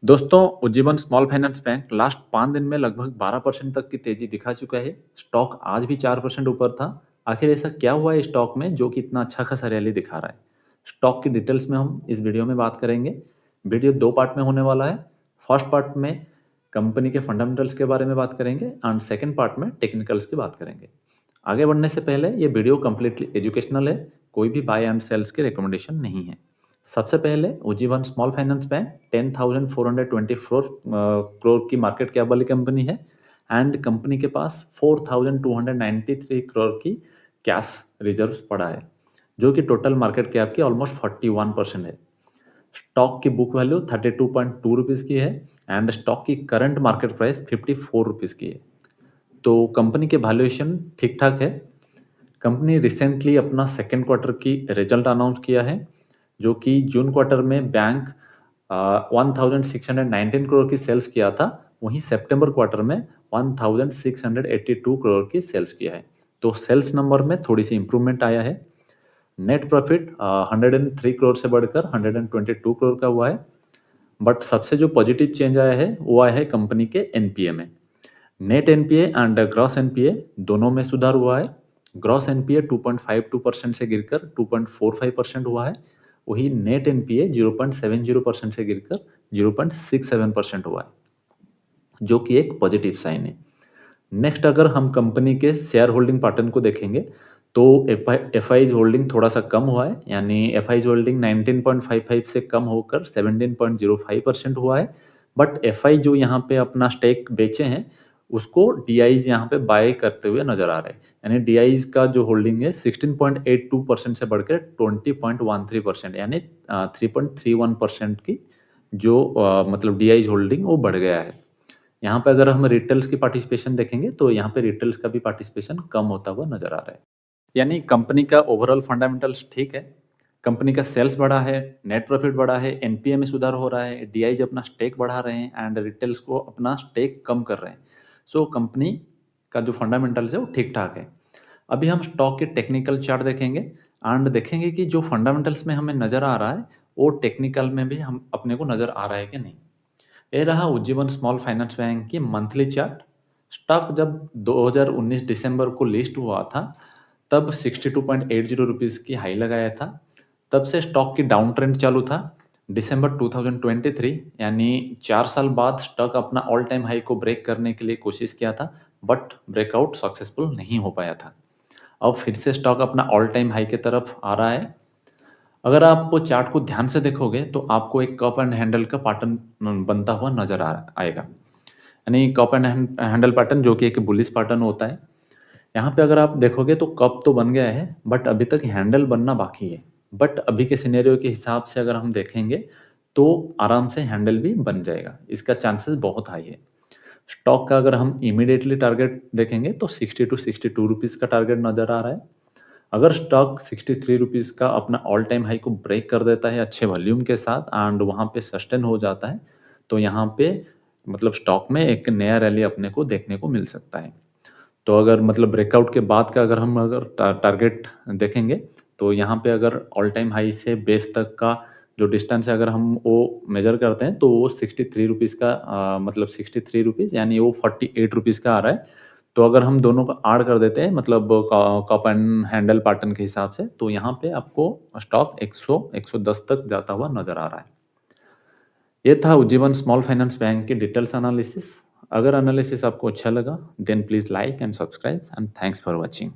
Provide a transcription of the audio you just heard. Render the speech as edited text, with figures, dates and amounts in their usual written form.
दोस्तों, Ujjivan small finance bank last 5 दिन में लगभग 12% तक की तेज़ी दिखा चुका है। स्टॉक आज भी 4% ऊपर था। आखिर ऐसा क्या हुआ है स्टॉक में जो कि इतना अच्छा खासा रैली दिखा रहा है? स्टॉक की डिटेल्स में हम इस वीडियो में बात करेंगे। वीडियो 2 पार्ट में होने वाला है। फर्स्ट पार्ट में कंपनी के फंडामेंटल्स के बारे में बात करेंगे एंड सेकंड पार्ट में टेक्निकल्स की बात करेंगे। आगे बढ़ने से पहले ये वीडियो कंप्लीटली एजुकेशनल है, कोई भी बाय एंड सेल्स की रिकमेंडेशन नहीं है। सबसे पहले Ujjivan small finance bank 10,424 crore की मार्केट कैप वाली कंपनी है एंड कंपनी के पास 4,293 करोड़ की कैश रिजर्व्स पड़ा है, जो कि टोटल मार्केट कैप की ऑलमोस्ट 41% है। स्टॉक की बुक वैल्यू 32.2 रुपीज़ की है एंड स्टॉक की करंट मार्केट प्राइस 54 रुपीज़ की है। तो कंपनी के वैल्यूएशन ठीक-ठाक है। कंपनी रिसेंटली अपना सेकंड क्वार्टर की रिजल्ट अनाउंस किया है, जो कि जून क्वार्टर में बैंक 1619 करोड़ की सेल्स किया था, वहीं सितंबर क्वार्टर में 1682 करोड़ की सेल्स किया है। तो सेल्स नंबर में थोड़ी-सी इम्प्रूवमेंट आया है। नेट प्रॉफिट 103 करोड़ से बढ़कर 122 करोड़ का हुआ है। बट सबसे जो पॉजिटिव चेंज आया है, वो आया है कंपनी के एनपीए में। Net NPA and gross NPA दोनों में सुधार हुआ है। ग्रॉस एनपीए 2.52% से गिरकर 2.45% हुआ है। वही नेट एनपीए 0.70% से गिरकर 0.67% हुआ है, जो कि एक पॉजिटिव साइन है। नेक्स्ट अगर हम कंपनी के शेयर होल्डिंग पैटर्न को देखेंगे, तो एफआईज होल्डिंग थोड़ा-सा कम हुआ है, यानी एफआईज होल्डिंग 19.55 से कम होकर 17.05% हुआ है। बट एफआई जो यहाँ पे अपना स्टेक बेचे हैं, उसको डीआईज यहाँ पे बाय करते हुए नज़र आ रहे हैं। यानी डीआईज का जो होल्डिंग है 16.82% से बढ़कर 20.13% यानी 3.31% की जो मतलब डीआईज होल्डिंग वो बढ़ गया है। यहाँ पे अगर हम रिटेल्स की पार्टिसिपेशन देखेंगे, तो यहाँ पे रिटेल्स का भी पार्टिसिपेशन कम होता हुआ नज़र आ रहा है। यानी कंपनी का ओवरऑल फंडामेंटल्स ठीक है। कंपनी का सेल्स बढ़ा है, नेट प्रॉफिट बढ़ा है, एनपीए में सुधार हो रहा है, डीआईज अपना स्टेक बढ़ा रहे हैं एंड रिटेल्स को अपना स्टेक कम कर रहे हैं। सो कंपनी का जो फंडामेंटल्स है वो ठीक-ठाक है। अभी हम स्टॉक के टेक्निकल चार्ट देखेंगे एंड देखेंगे कि जो फंडामेंटल्स में हमें नज़र आ रहा है, वो टेक्निकल में भी हम अपने को नज़र आ रहा है कि नहीं। ये रहा उज्जीवन स्मॉल फाइनेंस बैंक की मंथली चार्ट। स्टॉक जब 2019 दिसंबर को लिस्ट हुआ था, तब 62.80 रुपीज़ की हाई लगाया था। तब से स्टॉक की डाउन ट्रेंड चालू था। दिसंबर 2023 यानी 4 साल बाद स्टॉक अपना ऑल टाइम हाई को ब्रेक करने के लिए कोशिश किया था, बट ब्रेकआउट सक्सेसफुल नहीं हो पाया था। अब फिर से स्टॉक अपना ऑल टाइम हाई की तरफ आ रहा है। अगर आप वो चार्ट को ध्यान से देखोगे, तो आपको एक कप एंड हैंडल का पैटर्न बनता हुआ नज़र आ आएगा। यानी कप एंड हैंडल पैटर्न जो कि एक बुलिश पैटर्न होता है। यहाँ पे अगर आप देखोगे तो कप तो बन गया है, बट अभी तक हैंडल बनना बाकी है। बट अभी के सिनेरियो के हिसाब से अगर हम देखेंगे, तो आराम से हैंडल भी बन जाएगा। इसका चांसेस बहुत हाई है। स्टॉक का अगर हम इमीडिएटली टारगेट देखेंगे, तो 60 टू 62 रुपीज़ का टारगेट नज़र आ रहा है। अगर स्टॉक 63 रुपीज़ का अपना ऑल टाइम हाई को ब्रेक कर देता है अच्छे वॉल्यूम के साथ एंड वहाँ पे सस्टेन हो जाता है, तो यहाँ पे मतलब स्टॉक में एक नया रैली अपने को देखने को मिल सकता है। तो अगर मतलब ब्रेकआउट के बाद का अगर हम अगर टारगेट देखेंगे, तो यहाँ पे अगर ऑल टाइम हाई से बेस तक का जो डिस्टेंस है अगर हम वो मेज़र करते हैं, तो वो 63 रुपीज़ का मतलब 63 रुपीज़ यानी वो 48 रुपीज़ का आ रहा है। तो अगर हम दोनों को ऐड कर देते हैं मतलब कप एंड हैंडल पैटर्न के हिसाब से, तो यहाँ पे आपको स्टॉक 100 110 तक जाता हुआ नज़र आ रहा है। ये था उज्जीवन स्मॉल फाइनेंस बैंक की डिटेल्स एनालिसिस। अगर एनालिसिस आपको अच्छा लगा, then please like and subscribe and thanks for watching.